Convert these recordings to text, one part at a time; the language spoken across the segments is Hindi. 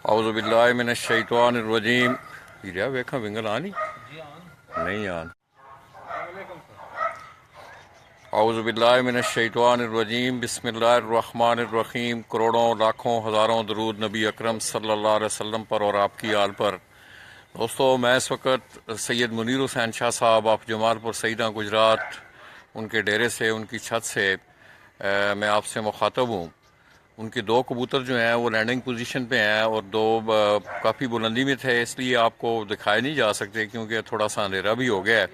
औज़ुबिल्लाहिमिनश्शैतानिर्रजीम। हीरा वेखा विंगल आनी नहीं आन। औज़ुबिल्लाहिमिनश्शैतानिर्रजीम बिस्मिल्लाहिर्रहमानिर्रहीम। करोड़ों लाखों हज़ारों दरूद नबी अकरम सल्लल्लाहु अलैहि वसल्लम पर और आपकी आल पर। दोस्तों, मैं इस वक्त सैयद मुनीर हुसैन शाह साहब ऑफ जमालपुर सईदा गुजरात, उनके डेरे से, उनकी छत से मैं आपसे मुखातब हूँ। उनके दो कबूतर जो हैं वो लैंडिंग पोजीशन पे हैं और दो काफ़ी बुलंदी में थे, इसलिए आपको दिखाए नहीं जा सकते क्योंकि थोड़ा सा अंधेरा भी हो गया है।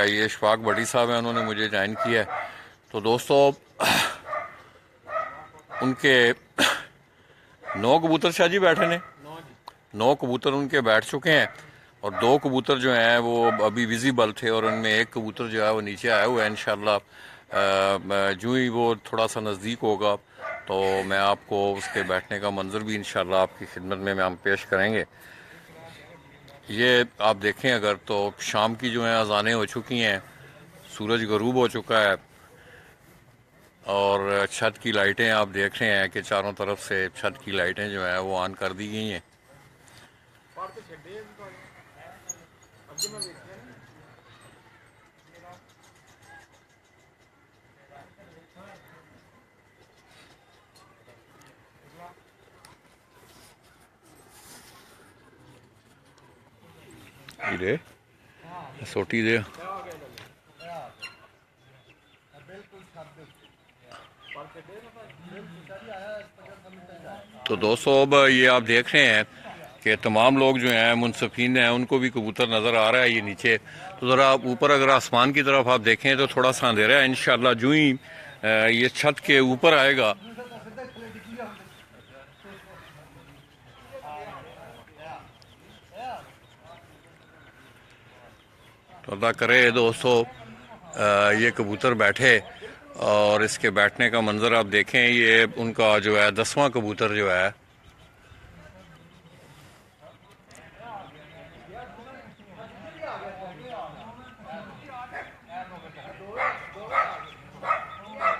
ये इशफाक भट्टी साहब हैं, उन्होंने मुझे ज्वाइन किया है। तो दोस्तों, उनके 9 कबूतर शाह जी बैठे ने, 9 कबूतर उनके बैठ चुके हैं और 2 कबूतर जो हैं वो अभी विजिबल थे और उनमें एक कबूतर जो है वो नीचे आया हुआ है। इंशाल्लाह जो ही वो थोड़ा सा नज़दीक होगा तो मैं आपको उसके बैठने का मंजर भी इंशाल्लाह आपकी खिदमत में हम पेश करेंगे। ये आप देखें अगर तो शाम की जो है अजानें हो चुकी हैं, सूरज गरूब हो चुका है और छत की लाइटें आप देख रहे हैं कि चारों तरफ से छत की लाइटें जो हैं वो ऑन कर दी गई हैं। दे सोटी दे। तो दोस्तों, अब ये आप देख रहे हैं कि तमाम लोग जो हैं मुनसफीन हैं, उनको भी कबूतर नज़र आ रहा है ये नीचे। तो ज़रा ऊपर अगर आसमान की तरफ आप देखें तो थोड़ा सा अंधेरा है। इंशाल्लाह जो ही ये छत के ऊपर आएगा तो अल्लाह करे दोस्तों ये कबूतर बैठे और इसके बैठने का मंजर आप देखें। ये उनका जो है 10वां कबूतर जो है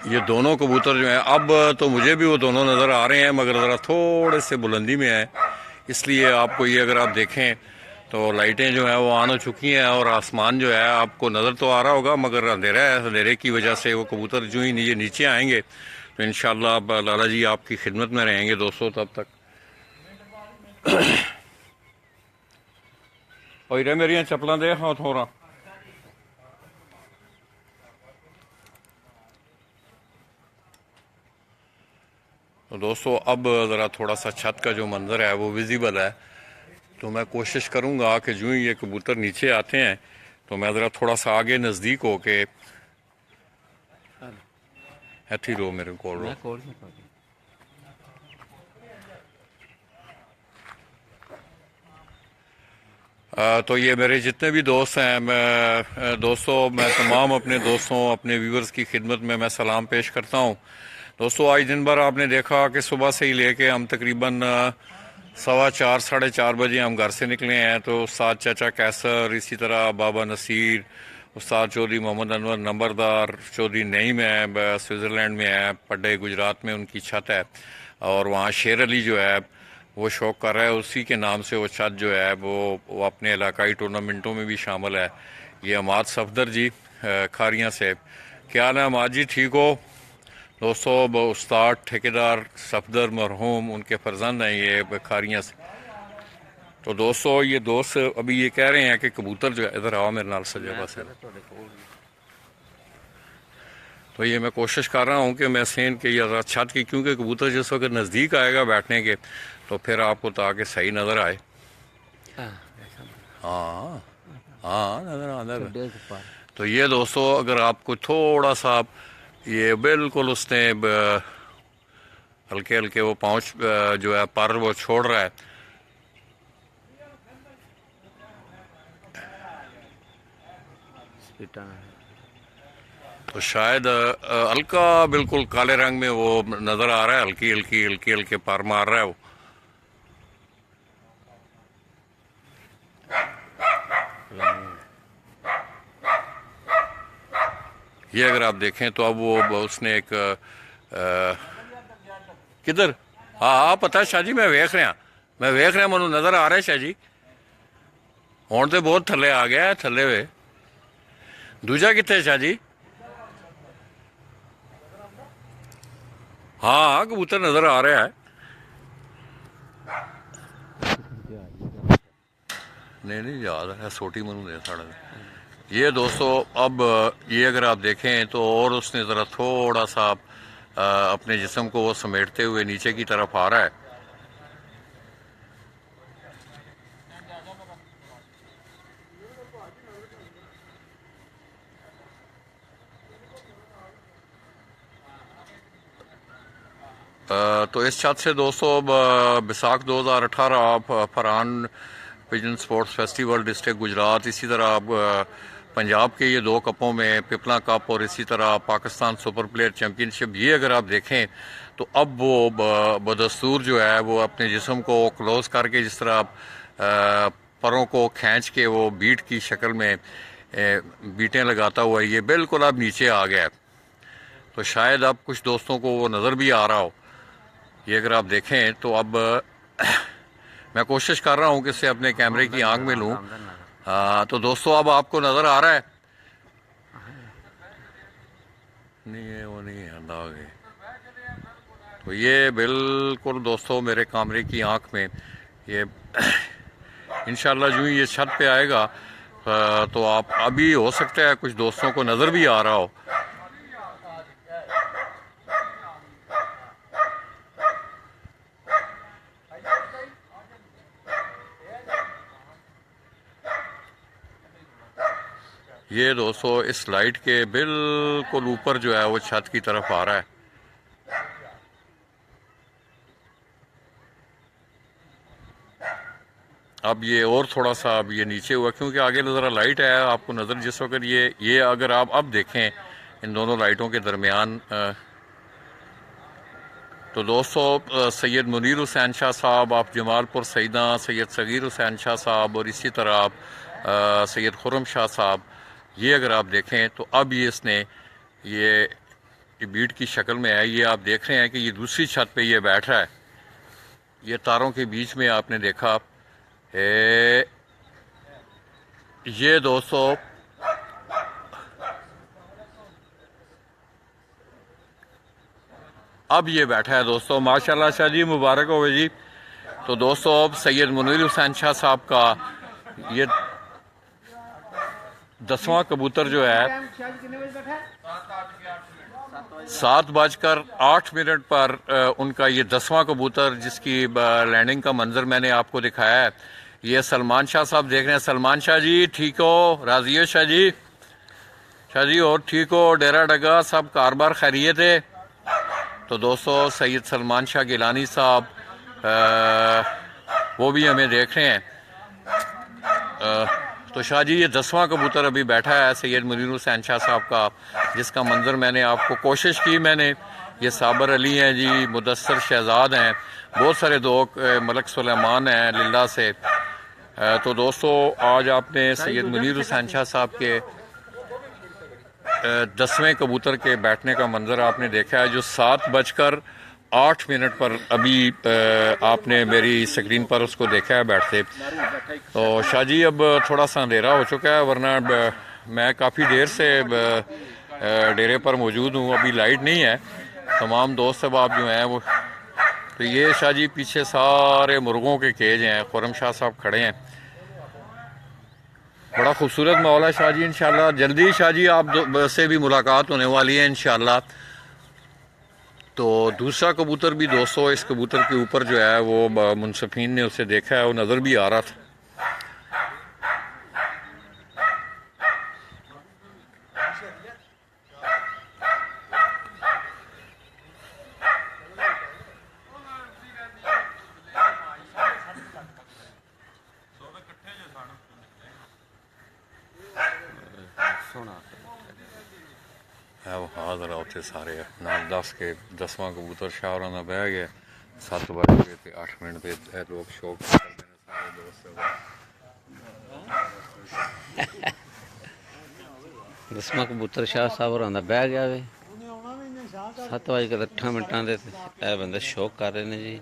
ये दोनों कबूतर जो हैं, अब तो मुझे भी वो दोनों नज़र आ रहे हैं मगर ज़रा थोड़े से बुलंदी में है, इसलिए आपको ये अगर आप देखें तो लाइटें जो हैं वो ऑन हो चुकी हैं और आसमान जो है आपको नज़र तो आ रहा होगा मगर अंधेरा है। अंधेरे की वजह से वो कबूतर जो ही नीचे आएंगे तो इंशाल्लाह अब लाला जी आपकी खिदमत में रहेंगे दोस्तों तब तक। और मेरिया चप्पलों दे हाँ थोड़ा। तो दोस्तों, अब ज़रा थोड़ा सा छत का जो मंज़र है वो विजिबल है, तो मैं कोशिश करूँगा कि जो ही ये कबूतर नीचे आते हैं तो मैं ज़रा थोड़ा सा आगे नज़दीक हो के ऐथी रो मेरे को रो। तो ये मेरे जितने भी दोस्त हैं, दोस्तों मैं तमाम अपने दोस्तों, अपने व्यूवर्स की खिदमत में मैं सलाम पेश करता हूँ। दोस्तों, आज दिन भर आपने देखा कि सुबह से ही लेके हम तकरीबन 4:15 साढ़े 4 बजे हम घर से निकले हैं। तो उस्ताद चाचा कैसर, इसी तरह बाबा नसीर, उस्ताद चौधरी मोहम्मद अनवर नंबरदार, चौधरी नईम है स्विट्ज़रलैंड में है, पड्डे गुजरात में उनकी छत है और वहाँ शेर अली जो है वो शौक कर रहा है, उसी के नाम से वो छत जो है वो अपने इलाकाई टूर्नामेंटों में भी शामिल है। ये अमाद सफदर जी खारियाँ से। क्या नाम अमाद जी, ठीक हो? दोस्तों, उस्ताद ठेकेदार सफदर मरहूम उनके फर्जंद हैं ये खारियाँ से। तो दोस्तों, ये दोस्त अभी ये कह रहे हैं कि कबूतर जो है इधर आओ मेरे नाल सजे बस है। तो ये मैं कोशिश कर रहा हूँ कि मैं सेन के या छत की, क्योंकि कबूतर जिस वक्त नज़दीक आएगा बैठने के तो फिर आपको ताकि सही नज़र आए। हाँ हाँ नज़र आता है। तो ये दोस्तों, अगर आपको थोड़ा सा ये बिल्कुल उसने हल्के हल्के वो पाँच जो है पर वो छोड़ रहा है, तो शायद हल्का बिल्कुल काले रंग में वो नज़र आ रहा है, हल्की हल्की हल्की हल्के पर मार रहा है वो। ये अगर आप देखें तो अब वो उसने एक किधर, हाँ हाँ पता है शाह जी, मैं देख रहा मैं वेख रहा मैं नज़र आ रहा शाह जी हुण तो बहुत थले आ गया थले वे दूजा कितने शाह जी हाँ कबूतर नज़र आ रहा है नहीं नहीं याद है सोटी मनु दे साढ़े ये दोस्तों अब ये अगर आप देखें तो और उसने ज़रा थोड़ा सा अपने जिस्म को वो समेटते हुए नीचे की तरफ आ रहा है। तो इस छत से दोस्तों अब बैसाख 2018 Farhan pigeon sports festival district Gujarat, इसी तरह अब पंजाब के ये दो कपों में पिपला कप और इसी तरह पाकिस्तान सुपर प्लेयर चैम्पियनशिप, ये अगर आप देखें तो अब वो बदस्तूर जो है वो अपने जिस्म को क्लोज करके जिस तरह परों को खींच के वो बीट की शक्ल में बीटें लगाता हुआ ये बिल्कुल अब नीचे आ गया। तो शायद अब कुछ दोस्तों को वो नज़र भी आ रहा हो। ये अगर आप देखें तो अब मैं कोशिश कर रहा हूँ कि इसे अपने कैमरे की आंख में लूँ। तो दोस्तों अब आपको नज़र आ रहा है? नहीं है वो नहीं है दाग। तो ये बिल्कुल दोस्तों मेरे कैमरे की आंख में ये इंशाल्लाह जो ये छत पे आएगा तो आप अभी हो सकता है कुछ दोस्तों को नज़र भी आ रहा हो। ये दोस्तों इस लाइट के बिल्कुल ऊपर जो है वो छत की तरफ आ रहा है। अब ये और थोड़ा सा अब ये नीचे हुआ क्योंकि आगे ज़रा लाइट है आपको नज़र जिस वक्त ये अगर आप अब देखें इन दोनों लाइटों के दरमियान तो दोस्तों सैयद मुनीर हुसैन शाह साहब, आप जमालपुर सईदा सैयद सगीर हुसैन शाह साहब और इसी तरह आप सैयद खुरम शाह साहब, ये अगर आप देखें तो अब ये इसने ये बीट की शक्ल में है। ये आप देख रहे हैं कि ये दूसरी छत पे ये बैठ रहा है। ये तारों के बीच में आपने देखा ये दोस्तों अब ये बैठा है दोस्तों। माशाल्लाह शाह जी मुबारक हो जी। तो दोस्तों अब सैयद मुनीर हुसैन शाह साहब का ये 10वां कबूतर जो है 7:08 पर उनका ये 10वां कबूतर जिसकी लैंडिंग का मंजर मैंने आपको दिखाया है। ये सलमान शाह साहब देख रहे हैं। सलमान शाह जी ठीक हो? राजी हो शाह जी? शाह जी और ठीक हो? डेरा डगा सब कारबार खैरियत है? तो दोस्तों सैयद सलमान शाह गिलानी साहब वो भी हमें देख रहे हैं। तो शाह जी ये 10वां कबूतर अभी बैठा है सैयद मुनीर हुसैन शाह साहब का, जिसका मंजर मैंने आपको कोशिश की मैंने। ये साबर अली हैं जी, मुदस्सर शहजाद हैं, बहुत सारे लोग, मलक सुलेमान हैं लिल्ला से। तो दोस्तों आज आपने सैयद मुनीर हुसैन शाह साहब के 10वें कबूतर के बैठने का मंजर आपने देखा है जो 7:08 पर अभी आपने मेरी स्क्रीन पर उसको देखा है बैठते। तो शाह जी अब थोड़ा सा अंधेरा हो चुका है, वरना मैं काफ़ी देर से डेरे पर मौजूद हूँ। अभी लाइट नहीं है। तमाम दोस्त अब जो हैं वो, तो ये शाह जी पीछे सारे मुर्गों के केज हैं। खुरम शाह साहब खड़े हैं। बड़ा खूबसूरत माहौल है शाह जी। इंशाल्लाह जल्दी शाह जी आप से भी मुलाकात होने वाली है इंशाल्लाह। तो दूसरा कबूतर भी दोस्तों इस कबूतर के ऊपर जो है वो मुनसफीन ने उसे देखा है, वो नज़र भी आ रहा था। है वो हाजिर होते सारे ना 10वां कबूतर शाह और बह गया 7:08 पे लोग शौक करते हैं सारे दोस्त। 10वां कबूतर शाह साहब होरां दा बह गया वे 7:08 दे बंदे शौक कर रहे हैं जी।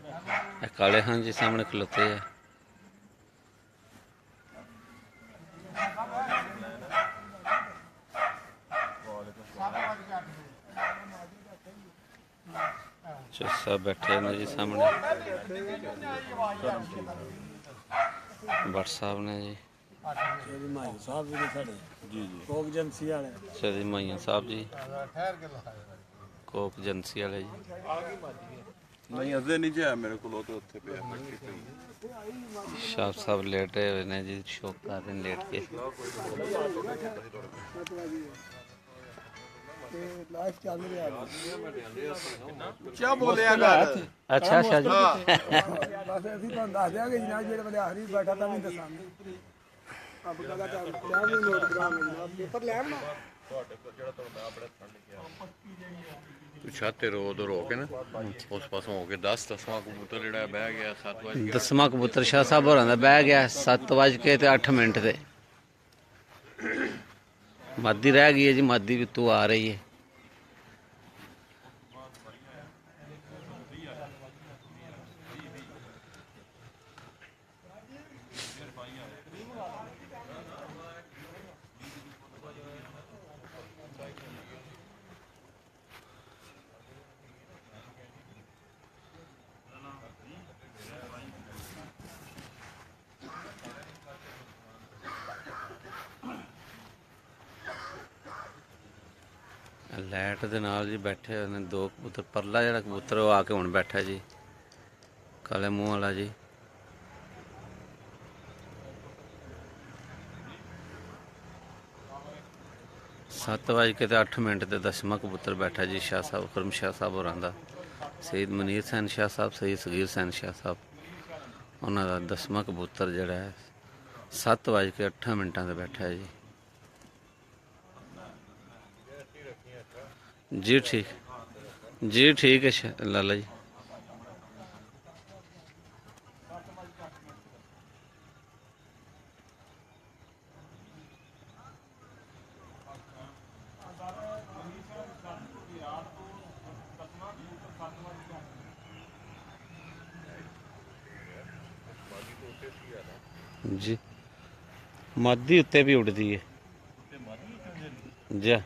काले खान जी सामने खलोते हैं। सब बैठे हैं जी सामने। भट्ट साहब ने जी चौधरी माइया साहब जी कोक एजेंसी वाले जी। नहीं अजे नहीं जाया मेरे को तो उत्थे पे शाह साहब लेटे हुए ने जी, शौक कर रहे हैं लेट के। क्या बोले यार अच्छा अच्छा जी। बस ਅਸੀਂ ਤੁਹਾਨੂੰ ਦੱਸ ਦਿਆਂਗੇ ਜਨਾਬ ਜਿਹੜੇ ਵੇਲੇ ਆਖਰੀ ਬੈਠਾ ਤਾਂ ਵੀ ਦੱਸਾਂਗੇ ਅਬ ਕਦਾ ਟਾਈਮ ਵੀ ਨੋਟ ਕਰਾਂਗੇ ਜਨਾਬ ਪੇਪਰ ਲੈ ਆਉਣਾ छाते रो उधर हो के ना उस पासों हो के 10वां कबूतर ਜਿਹੜਾ ਬਹਿ ਗਿਆ 7 ਵਜੇ। 10ਵਾਂ कबूतर शाह साहब होरां दा बह गया 7:08 ਤੇ। मादी रह गई है जी, मादी भी तू आ रही है। लाइट दे नाल जी बैठे हुए ने दो कबूतर। परला जिहड़ा कबूतर वो आके हुण बैठा जी, काले मूँह वाला जी। सत्त बज के 8 मिनट ते 10वां कबूतर बैठा जी शाह साहब, खुरम शाह साहब होरां दा। सईद मनीर सैन शाह साहब, सईद सगीर सैन शाह साहब उन्हां दा 10वां कबूतर जिहड़ा है 7:08 ते बैठा है जी। जी ठीक है लाला जी। जी मादी उत्ते भी उड़ती है जा।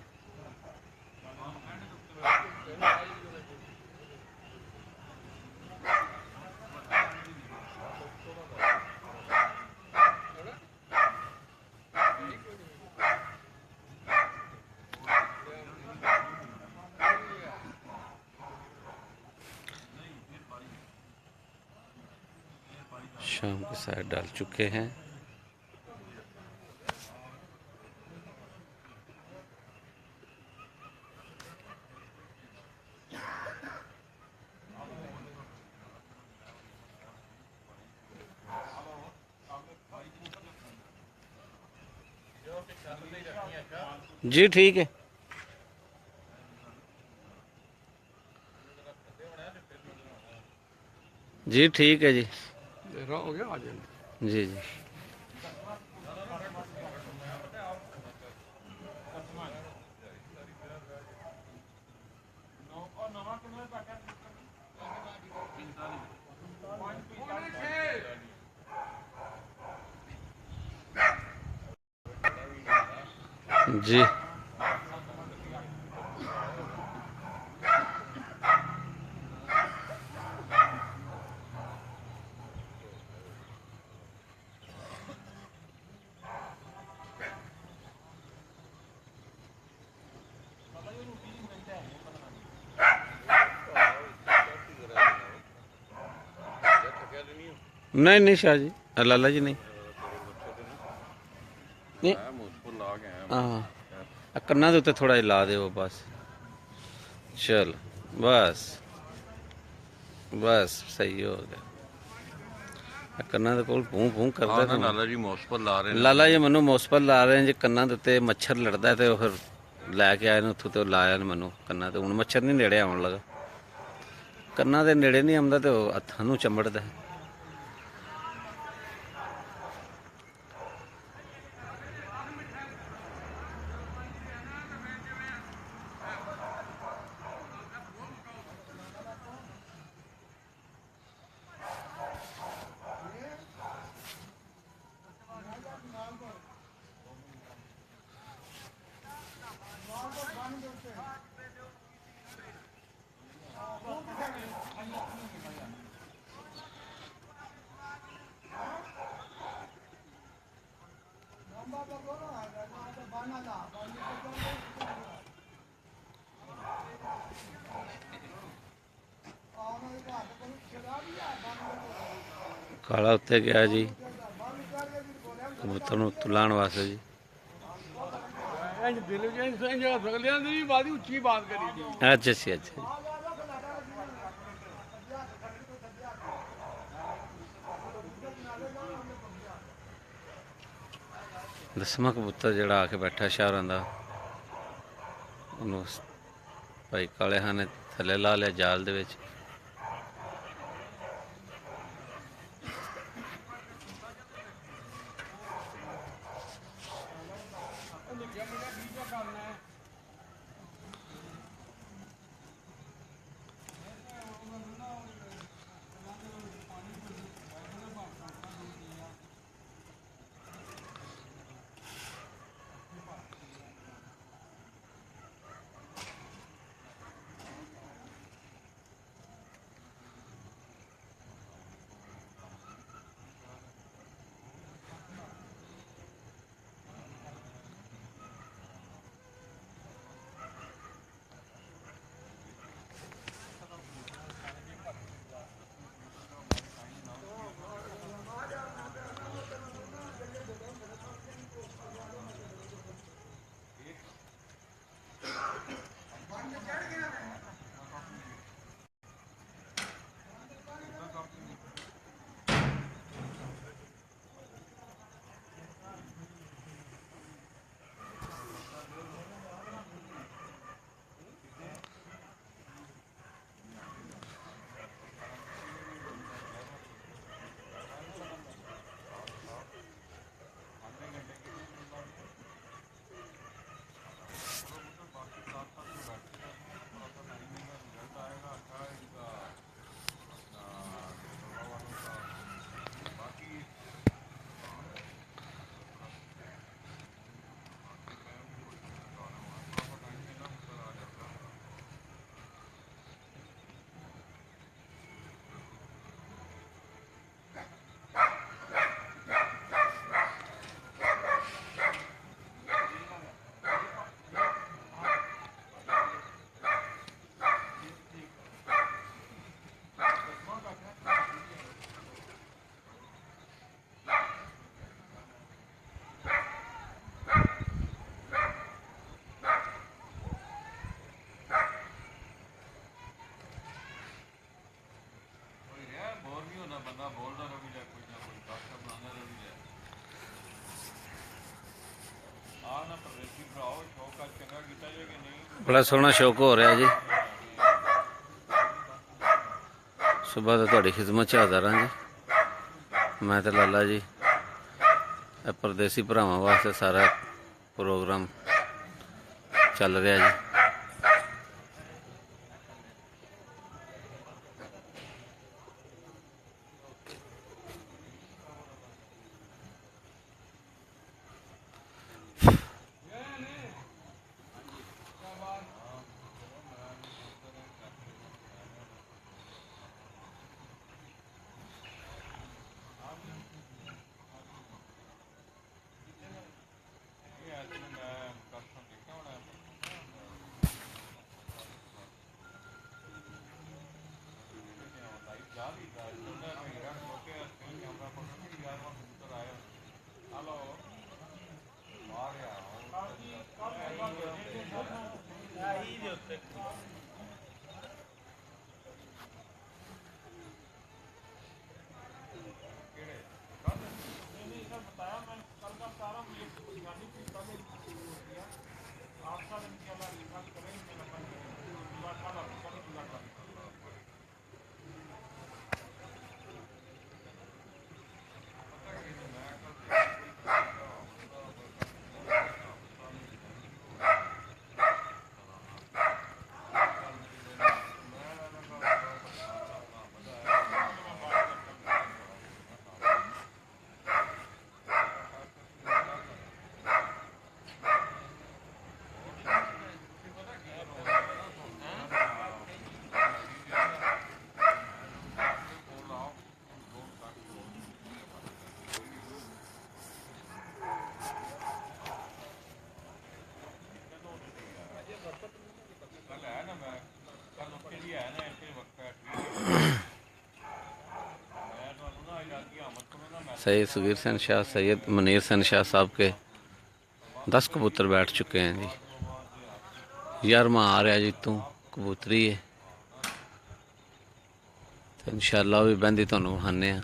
शाम के साइड डाल चुके हैं। जी ठीक है। जी ठीक है जी। ਹੋ ਗਿਆ ਆ ਜਾਣਾ जी जी जी नहीं नहीं शाह जी, लाला जी नहीं नहीं हाँ कन्ना के उत्ते थोड़ा जिहा ला दो बस। चल बस बस सही हो गया। कन्ना के कोल भूं भूं करदा हाँ लाला जी मौसपल ला रहे हैं। लाला जी मनु मौसपल ला रहे हैं जी। कन्ना के उत्ते मच्छर लड़दा है तो फिर लैके आए ने उत्थों तो लाया ने मनु कन्ना ते। हुण मच्छर नहीं नेड़े आउण लगा। कन्ना दे नेड़े नहीं आउंदा ते हत्थां नूं चंबड़दा है। ਕਾਲਾ ਉੱਤੇ ਗਿਆ ਜੀ ਕਬੂਤਰ ਨੂੰ ਤੁਲਾਣ ਵਾਸਤੇ ਜੀ। ਦਿਲ ਵਿੱਚ ਸਗਲਿਆਂ ਦੀ ਬਾਦੀ ਉੱਚੀ ਬਾਤ ਕਰੀ ਜੀ। ਅੱਛਾ ਜੀ, ਅੱਛਾ ਜੀ। ਦਸਵਾਂ ਕਬੂਤਰ ਜਿਹੜਾ ਆ ਕੇ ਬੈਠਾ ਸ਼ਾਹਰਾਂ ਦਾ, ਉਹਨੂੰ ਭਾਈ ਕਾਲੇ ਖਾਨ ਨੇ ਥੱਲੇ ਲਾ ਲਿਆ ਜਾਲ ਦੇ ਵਿੱਚ। ਬੜਾ ਸੋਹਣਾ ਸ਼ੌਕ ਹੋ ਰਿਹਾ ਜੀ। ਸੁਬਾਹ ਤੋਂ ਤੁਹਾਡੀ ਖਿਦਮਤ 'ਚ ਹਾਜ਼ਰ ਹਾਂ ਜੀ। ਮੈਂ ਤੇ ਲਾਲਾ ਜੀ। ਇਹ ਪਰਦੇਸੀ ਭਰਾਵਾਂ ਵਾਸਤੇ ਸਾਰਾ ਪ੍ਰੋਗਰਾਮ ਚੱਲ ਰਿਹਾ ਜੀ। सैयद सगीर हसैन शाह, सैयद मुनीर हसैन शाह साहब के 10 कबूतर बैठ चुके हैं जी। 11वां आ रहा जी तू कबूतरी है, तो इंशाअल्लाह भी बहंदी तुहानू विखाने हैं।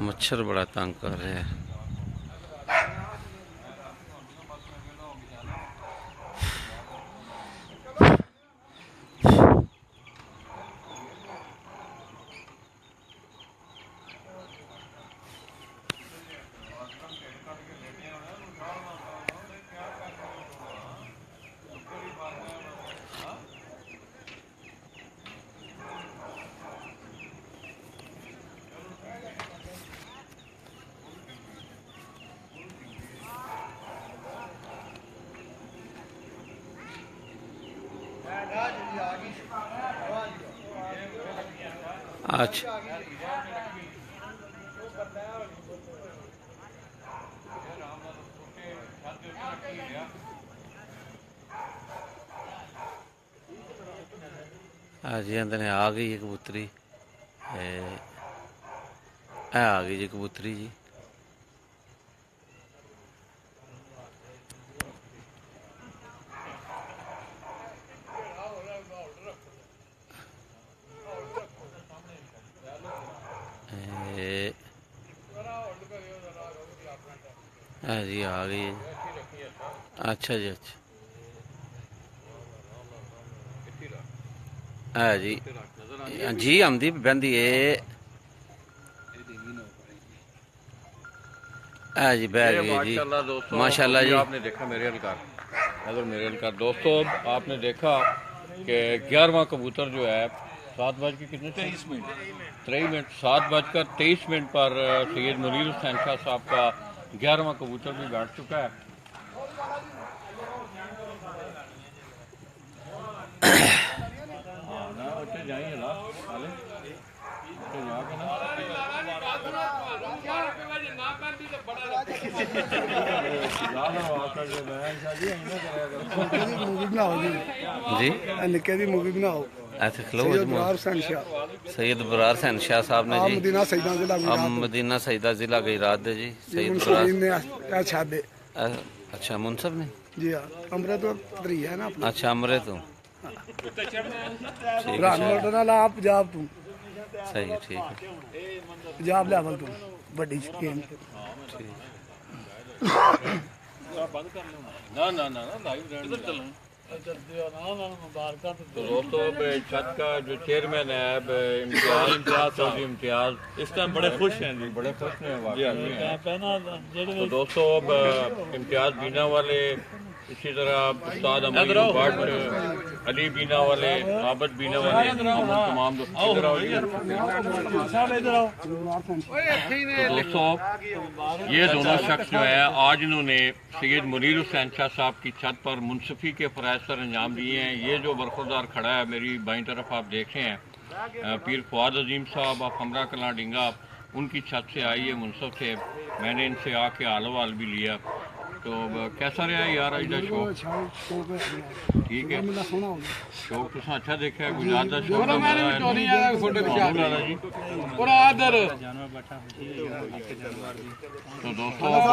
मच्छर बड़ा तंग कर रहा है। अच्छा जी अंदर आ गई है कबूतरी, आ गई जी कबूतरी जी। जी आ गई है। अच्छा जी अच्छा जी जी आमदी बहंदी है जी बह गई जी माशाल्लाह जी। आपने देखा मेरे हलकार नजर मेरे हलकार दोस्तों, आपने देखा कि 11वां कबूतर जो है 7:23 7:23 पर सैयद मुनीर हसैन शाह साहब का 11वां कबूतर भी बैठ चुका है। जी निक्के दी मूवी बनाओ। ऐसे खलो बरार हसैन शाह, सैयद बरार हसैन शाह साहब ने जी मदीना सईदा जिला मदीना सईदा जिला गुजरात दे जी। सैयद बरार ने छादे। अच्छा मुनसब ने जी हाँ, अमृत तरी है ना अपना। अच्छा अमरे तो रानमोटर वाला आप पंजाब तू, सही है ठीक है पंजाब लेवल तू बड़ी गेम। तो दोस्तों छत का जो चेयरमैन है इम्तियाज इस टाइम बड़े खुश हैं जी, बड़े खुश हैं तो दोस्तों अब इम्तियाज बीना वाले, इसी तरह उस्ताद भट्ट, अली बीना वाले, आबद बीना वाले, तमाम दोस्त तो दोस्तों ये दोनों शख्स जो है आज इन्होंने सैयद मुनीर हसैन शाह साहब की छत पर मुनसफी के फ़राइज़ पर अंजाम दिए हैं। ये जो बरखुरदार खड़ा है मेरी बाईं तरफ आप देख रहे हैं, पीर फवाद अजीम साहब ऑफ हमरा कलां डिंगा, उनकी छत से आई है मुनसफ से। मैंने इनसे आके हाल वाल भी लिया। तो कैसा रहा यार आज का शो? ठीक है शौक तुसा अच्छा देखा है, गुजरात का शौक तो दोस्तों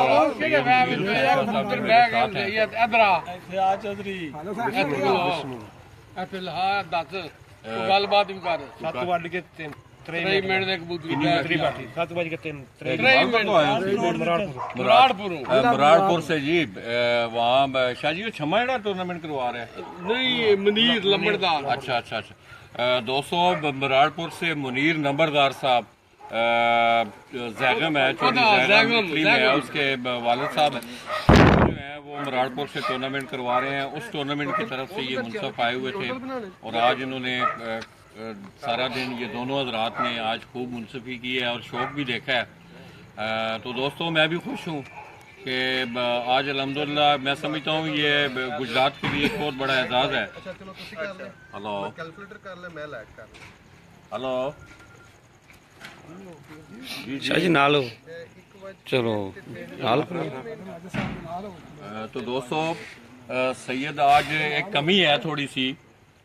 गलबात भी कर 7:03 मिनट ਦੇ ਕਬੂਤਰੀ ਬੈਟਰੀ ਬਾਠੀ 7:03 मुरादपुर से जी वहाँ शाह जी छमा जड़ा टूर्नामेंट करवा रहा है नहीं मनीर लंबड़दार। अच्छा अच्छा अच्छा दोस्तों मुरादपुर से मुनीर नंबरदार साहब जैगम है, मुस्लिम है, उसके वालिद साहब जो है वो मुरादपुर से टूर्नामेंट करवा रहे हैं। उस टूर्नामेंट की तरफ से ये मुनसफ आए हुए थे और आज इन्होंने सारा दिन ये दोनों हजरात ने आज खूब मुनसफी की है और शौक भी देखा है। तो दोस्तों मैं भी खुश हूँ कि आज अल्हम्दुलिल्लाह मैं समझता हूँ ये गुजरात के लिए एक बहुत बड़ा एजाज़ है। हेलो हेलो शाह जी नालो चलो नाल तो दोस्तों सैयद आज एक कमी है थोड़ी सी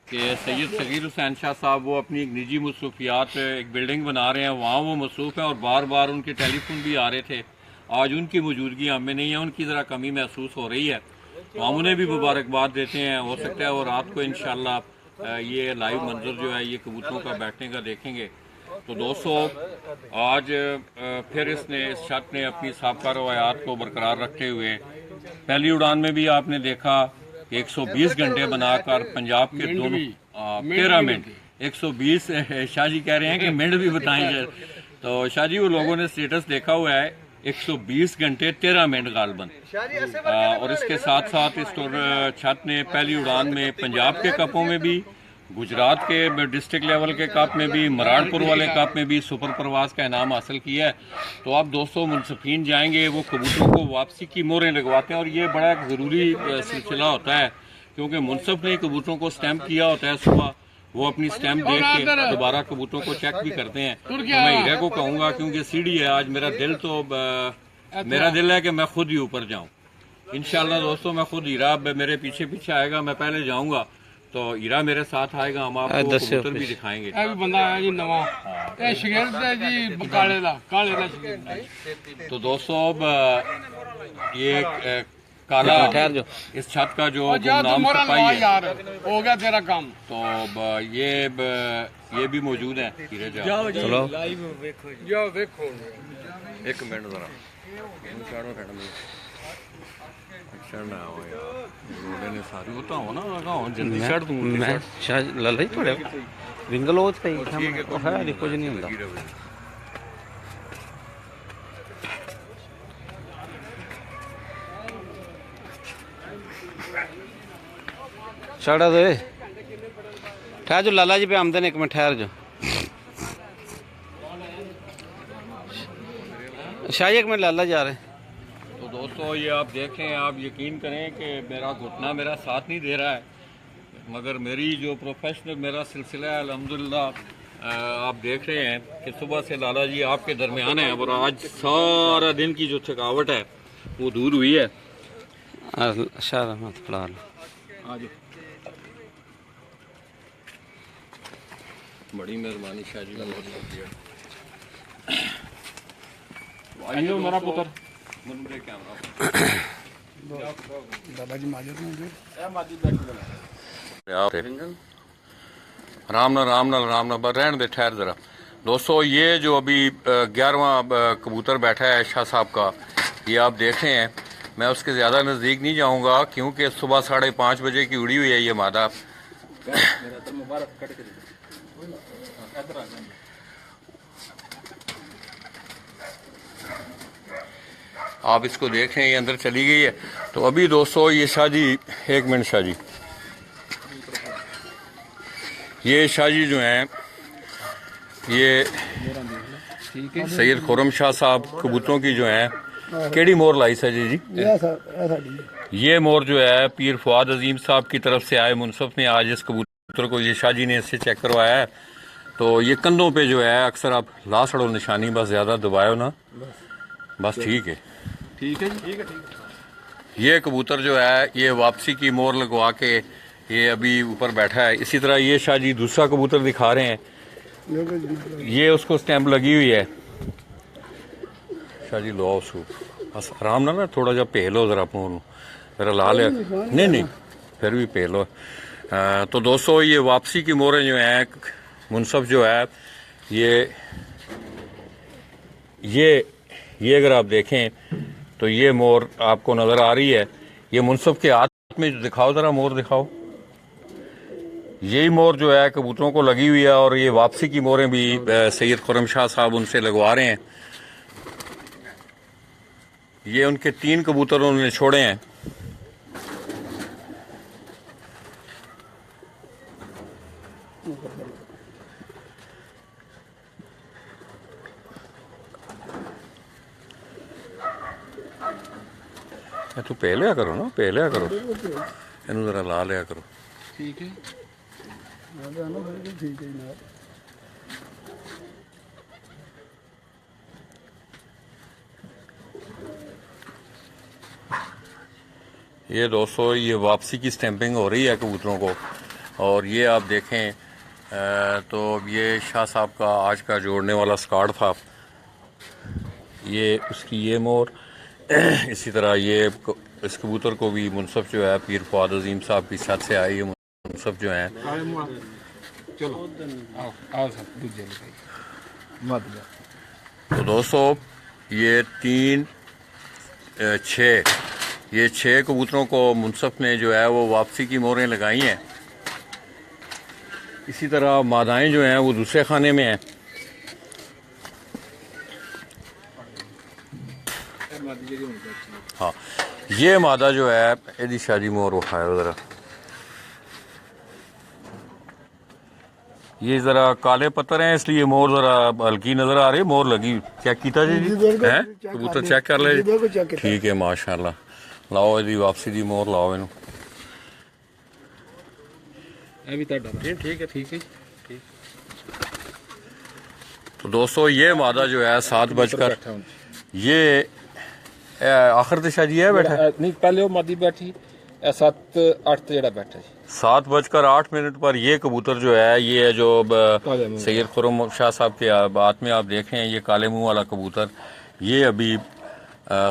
कि सैयद सगीर हुसैन शाह साहब वो अपनी एक निजी मसरूफियात एक बिल्डिंग बना रहे हैं, वहाँ वो मसरूफ़ हैं और बार बार उनके टेलीफोन भी आ रहे थे। आज उनकी मौजूदगी हमें नहीं है, उनकी ज़रा कमी महसूस हो रही है, तो हम उन्हें भी मुबारकबाद देते हैं। हो सकता है वो रात को इंशाल्लाह ये लाइव मंजर जो है ये कबूतरों का बैठने का देखेंगे। तो दोस्तों आज फिर इस छत ने अपनी साबका रवायात को बरकरार रखते हुए पहली उड़ान में भी आपने देखा 120 घंटे बनाकर पंजाब के दोनों 13 मिनट 120 शाह जी कह रहे हैं कि मिनट भी बताएं, तो शाह जी वो लोगों ने स्टेटस देखा हुआ है 120 घंटे 13 मिनट गालबन। और इसके साथ साथ इस छत ने पहली उड़ान में पंजाब के कपों में भी, गुजरात के डिस्ट्रिक्ट लेवल के कप में भी, मराड़पुर वाले कप में भी सुपर प्रवास का इनाम हासिल किया है। तो अब दोस्तों मुनसफीन जाएंगे वो कबूतरों को वापसी की मोहरें लगवाते हैं, और ये बड़ा एक ज़रूरी सिलसिला होता है क्योंकि मुनसफ ने कबूतरों को स्टैंप किया होता है सुबह, वो अपनी स्टैंप देख के दोबारा कबूतरों को चेक भी करते हैं। तो मैं हीरा को कहूँगा क्योंकि सीढ़ी है आज, मेरा दिल है कि मैं खुद ही ऊपर जाऊँ इंशाल्लाह। दोस्तों मैं खुद, हीरा मेरे पीछे पीछे आएगा, मैं पहले जाऊँगा तो हीरा मेरे साथ आएगा, हम आपको कबूतर भी दिखाएंगे। ਇਹ ਵੀ ਬੰਦਾ ਆਇਆ ਜੀ ਨਵਾਂ, ਇਹ ਸ਼ਗਿਰਦ ਹੈ ਜੀ ਕਾਲੇ ਦਾ ਸ਼ਗਿਰਦ ਹੈ। तो दोस्तों अब ये काला इस छत का जो नाम सिपाही है यार हो गया तेरा काम। तो ये भी मौजूद है। जाओ जी चलो लाइव देखो, जाओ देखो। एक मिनट जरा सारी होता हो ना जल्दी शर्ट मैं शायद लल ही पड़े विंगल हो है कुछ नहीं होता। छड़ा दे ठहर जो, लाला जी पे आमदन एक मिनट ठहर जो। शाही एक मिनट लाला जा रहे। तो दोस्तों ये आप देखें, आप यकीन करें कि मेरा घुटना मेरा साथ नहीं दे रहा है, मगर मेरी जो प्रोफेशनल मेरा सिलसिला है अल्हम्दुलिल्लाह आप देख रहे हैं कि सुबह से लाला जी आपके दरमियान है, और आज सारा दिन की जो थकावट है वो दूर हुई है। आज बड़ी मेहरबानी शाह जी का, बहुत शुक्रिया। मेरा पुत्र दादा जी माजर में राम नाल बस रहने दे, ठहर जरा। दोस्तों ये जो अभी 11वां कबूतर बैठा है शाह साहब का, ये आप देख रहे हैं, मैं उसके ज़्यादा नज़दीक नहीं जाऊंगा क्योंकि सुबह 5:30 बजे की उड़ी हुई है ये मादा। आप इसको देख रहे हैं, ये अंदर चली गई है। तो अभी दोस्तों ये शाह जी, एक मिनट शाह जी, ये शाह जी जो हैं ये सैयद खुर्रम शाह साहब कबूतरों की जो हैं केड़ी मोर लाइस है जी। ये मोर जो है पीर फुआद अजीम साहब की तरफ से आए मुनसफ ने आज इस कबूतर को, ये शाह जी ने इससे चेक करवाया है। तो ये कंधों पे जो है अक्सर आप ला सड़ो निशानी, बस ज़्यादा दबायो ना, बस ठीक है जी, ठीक है। ये कबूतर जो है ये वापसी की मोहर लगवा के ये अभी ऊपर बैठा है। इसी तरह ये शाह जी दूसरा कबूतर दिखा रहे हैं, ये उसको स्टैंप लगी हुई है। शाह जी लो उसको बस आराम ना थोड़ा जा पहलो ज़रा अपनों ज़रा ला लिया, नहीं फिर भी पहलो। तो दोस्तों ये वापसी की मोहरें जो हैं मुनसफ जो है ये अगर आप देखें तो ये मोर आपको नज़र आ रही है, ये मुनसफ के हाथ में दिखाओ, ज़रा मोर दिखाओ। यही मोर जो है कबूतरों को लगी हुई है, और ये वापसी की मोरें भी सैयद खुर्रम शाह साहब उनसे लगवा रहे हैं। ये उनके 3 कबूतर उन्होंने छोड़े हैं। तू पह लिया करो ना, इनू जरा ला लिया करो। ठीक है ठीक है जनाब। ये दोस्तों ये वापसी की स्टैंपिंग हो रही है कबूतरों को, और ये आप देखें तो ये शाह साहब का आज का जोड़ने वाला स्कार्ड था, ये उसकी ये मोर। इसी तरह ये इस कबूतर को भी मुनसफ जो है पीर फुआद अजीम साहब की छत से आई, ये मुनसफ जो हैं। चलो आओ आओ सब दूजे मत तो दोस्तों ये 3 6 ये 6 कबूतरों को मुनसफ ने जो है वो वापसी की मोहरें लगाई हैं। इसी तरह मादाएं जो हैं वो दूसरे खाने में हैं। हाँ, ये मादा जो है एदी शादी मोर उठाए ज़रा, ये ज़रा काले पत्थर हैं इसलिए मोर ज़रा हल्की नज़र आ रही है। मोर लगी चेक कीता जी हैं, कबूतर चेक कर ले जी। ठीक है माशाल्लाह, लाओ एदी वापसी दी मोर लाओ इनू। ठीक है तो दोस्तों ये मादा जो है 7 बजकर ये आखिर दिशा जी है बैठा नहीं पहले वो मादी बैठी 7-8 जेड़ा बैठा जी 7 बजकर 8 मिनट पर ये कबूतर जो है ये जो सैयद खुर्रम शाह साहब के बात में आप देखें ये काले मुंह वाला कबूतर, ये अभी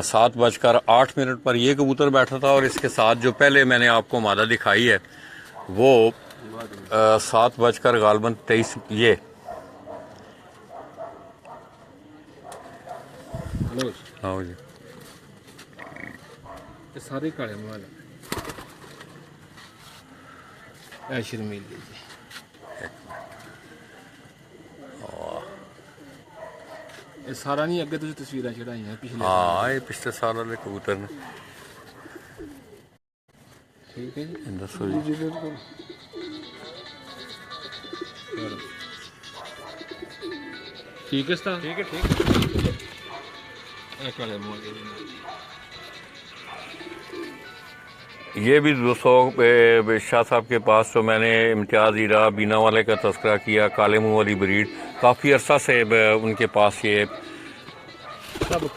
7 बजकर 8 मिनट पर ये कबूतर बैठा था। और इसके साथ जो पहले मैंने आपको मादा दिखाई है वो 7 बजकर गालबन 23 ये आओ जी। ये सारे काले मुंह वाले ऐ शर्मील जी ये सारा नहीं अगे तुझे तस्वीरें चढ़ाई हैं पिछले हाँ ये पिछले साल वाले कबूतर ने। ठीक है जी दसो जी। ठीक है सर ठीक है काले मुंह ये भी 200 शाह साहब के पास जो मैंने इम्तियाज़ हीरा बीना वाले का तस्करा किया, काले मुंह वाली ब्रीड काफ़ी अरसा से उनके पास ये सब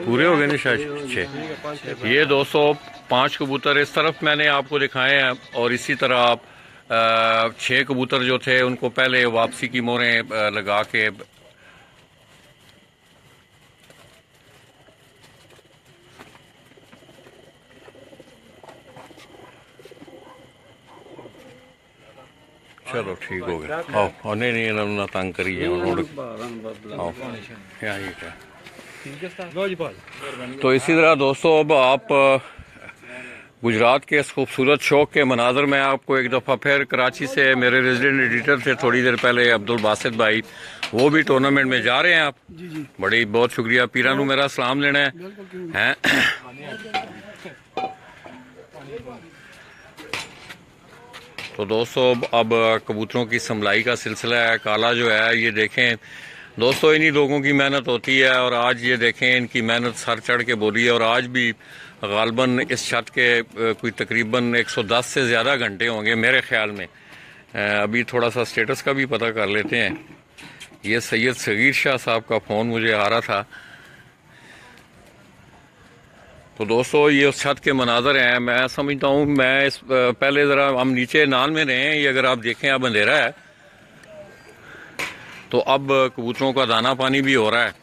पूरे हो गए ना शायद 6। ये 205 कबूतर इस तरफ मैंने आपको दिखाए हैं और इसी तरह आप 6 कबूतर जो थे उनको पहले वापसी की मोहरें लगा के चलो ठीक हो गया। आओ नहीं नहीं इन्होंने ना तंग करी है आओ यहाँ ही क्या। तो इसी तरह दोस्तों अब आप गुजरात के इस खूबसूरत शौक के मनाजर में आपको एक दफ़ा फिर कराची से मेरे रेजिडेंट एडिटर थे थोड़ी देर पहले अब्दुल बासित भाई, वो भी टूर्नामेंट में जा रहे हैं। आप बड़ी बहुत शुक्रिया, पीरानू मेरा सलाम लेना है। तो दोस्तों अब कबूतरों की संभलाई का सिलसिला है। काला जो है ये देखें दोस्तों इन्हीं लोगों की मेहनत होती है और आज ये देखें इनकी मेहनत सर चढ़ के बोली है। और आज भी गालबन इस छत के कोई तकरीबन 110 से ज़्यादा घंटे होंगे मेरे ख्याल में। अभी थोड़ा सा स्टेटस का भी पता कर लेते हैं। ये सैयद सगीर शाह साहब का फ़ोन मुझे आ रहा था। तो दोस्तों ये उस छत के मनाजर हैं। मैं समझता हूँ मैं इस पहले ज़रा हम नीचे नाल में रहे हैं, ये अगर आप देखें अब अंधेरा है तो अब कबूतरों का दाना पानी भी हो रहा है।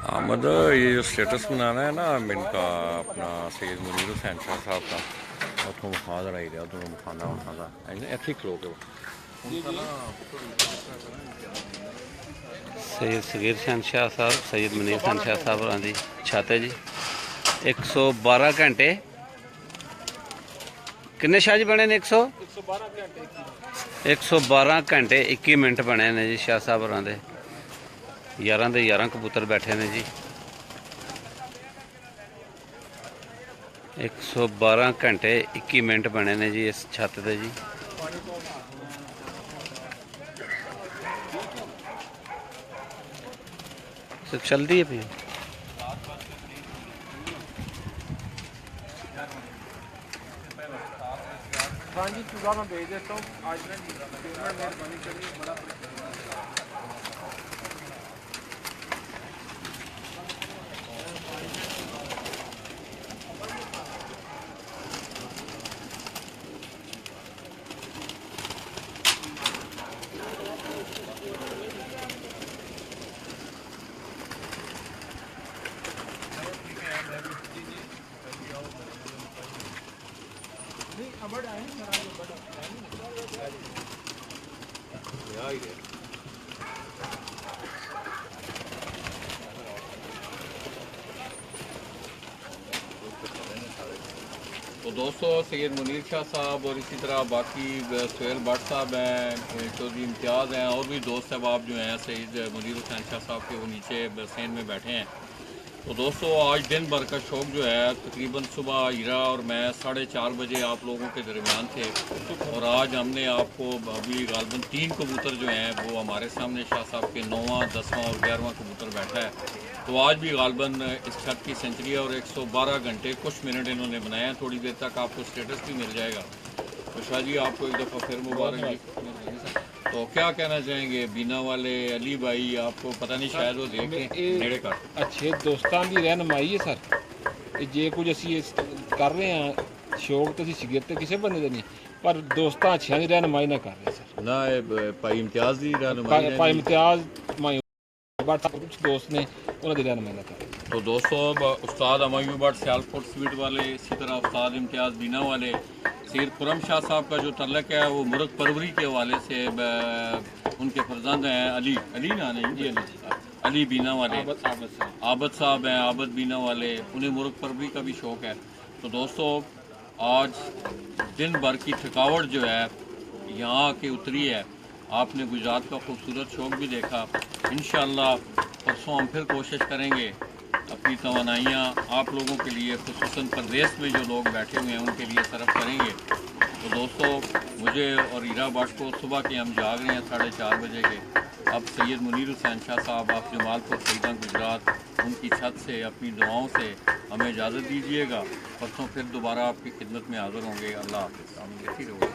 अहमद ये जो स्टेटस बनाना है ना इनका अपना सैयद मुनीर हुसैन शाह साहब का उतों मुखा रहा ही रहा उतों मुखाना उठाना इतने खलो के सैयद सगीर शाह साहब सैयद मुनीर शाह साहब होरां दी छत है जी। 112 घंटे किन्ने शाह जी बने ने 112 घंटे 21 मिनट बने ने जी शाह साहब होरां दे। 11 दे 11 कबूतर बैठे ने जी। 112 घंटे 21 मिनट बने ने जी इस छत ते जी। सिर्फ चलती है पी हाँ जी पूरा मैं भेज देता हूँ आज मैं मेहरबानी करिए बड़ा तो दोस्तों सैयद मुनीर शाह साहब और इसी तरह बाकी सोहेल भट्ट साहब हैं, चौधरी इम्तियाज़ हैं और भी दोस्त अहबाब जो हैं सैयद मुनीर हुसैन शाह साहब के वो नीचे सैन में बैठे हैं। तो दोस्तों आज दिन भर का शौक जो है तकरीबन सुबह हीरा और मैं 4:30 बजे आप लोगों के दरमियान थे और आज हमने आपको अभी गालबन 3 कबूतर जो हैं वो हमारे सामने शाह साहब के 9वां 10वां और 11वां कबूतर बैठा है। तो आज भी गालबन इस छत की सेंचुरी और 112 घंटे कुछ मिनट इन्होंने बनाए हैं। थोड़ी देर तक आपको स्टेटस भी मिल जाएगा। तो शाह जी आपको एक दफ़ा फिर मुबारक जी। तो क्या कहना चाहेंगे बीना वाले अली भाई, आपको पता नहीं शायद वो देखें नेड़े कर अच्छे दोस्तां ਦੀ ਰਹਿਨਮਾਈ ਹੈ ਸਰ ਜੇ ਕੁਝ ਅਸੀਂ ਕਰ ਰਹੇ ਹਾਂ ਸ਼ੌਕ ਤੇ ਅਸੀਂ ਸਿਗਰਟ ਤੇ ਕਿਸੇ ਬੰਦੇ ਦੇ ਨਹੀਂ ਪਰ ਦੋਸਤਾਂ ਅੱਛਿਆਂ ਦੀ ਰਹਿਨਮਾਈ ਨਾ ਕਰ ਰਹੇ ਸਰ ਨਾ ਭਾਈ ਇਮਤਿਆਜ਼ ਦੀ ਭਾਈ ਇਮਤਿਆਜ਼ ਮਾਈ ਬਟ ਕੁਝ ਦੋਸਤ ਨੇ ਉਹਨਾਂ ਦੀ ਰਹਿਨਮਾਈ ਨਾ ਕਰ तो दोस्तों उस्ताद अमायू भट्ट सियालकोट स्वीट वाले, इसी तरह उस्ताद इम्तियाज़ बीना वाले, सैयद खुरम शाह साहब का जो तल्लक है वो मुर्ग परवरी के हवाले से उनके फर्जंद हैं अली ना नहीं जी अली बीना वाले, आबद साहब हैं आबद बीना वाले, उन्हें मुर्ग परवरी का भी शौक़ है। तो दोस्तों आज दिन भर की थकावट जो है यहाँ आके उतरी है। आपने गुजरात का खूबसूरत शौक भी देखा। इंशाअल्लाह परसों हम फिर कोशिश करेंगे अपनी तवानाइयाँ आप लोगों के लिए खुसूसन परदेश में जो लोग बैठे हुए हैं उनके लिए सरफ करेंगे। तो दोस्तों मुझे और हीरा भट्ट को सुबह के हम जाग रहे हैं 4:30 बजे के। अब सैयद मुनीर हुसैन शाह साहब आप जमालपुर सईदा गुजरात उनकी छत से अपनी दुआओं से हमें इजाज़त दीजिएगा। परसों फिर दोबारा आपकी खिदमत में हाज़िर होंगे। अल्लाह हाफ़िज़।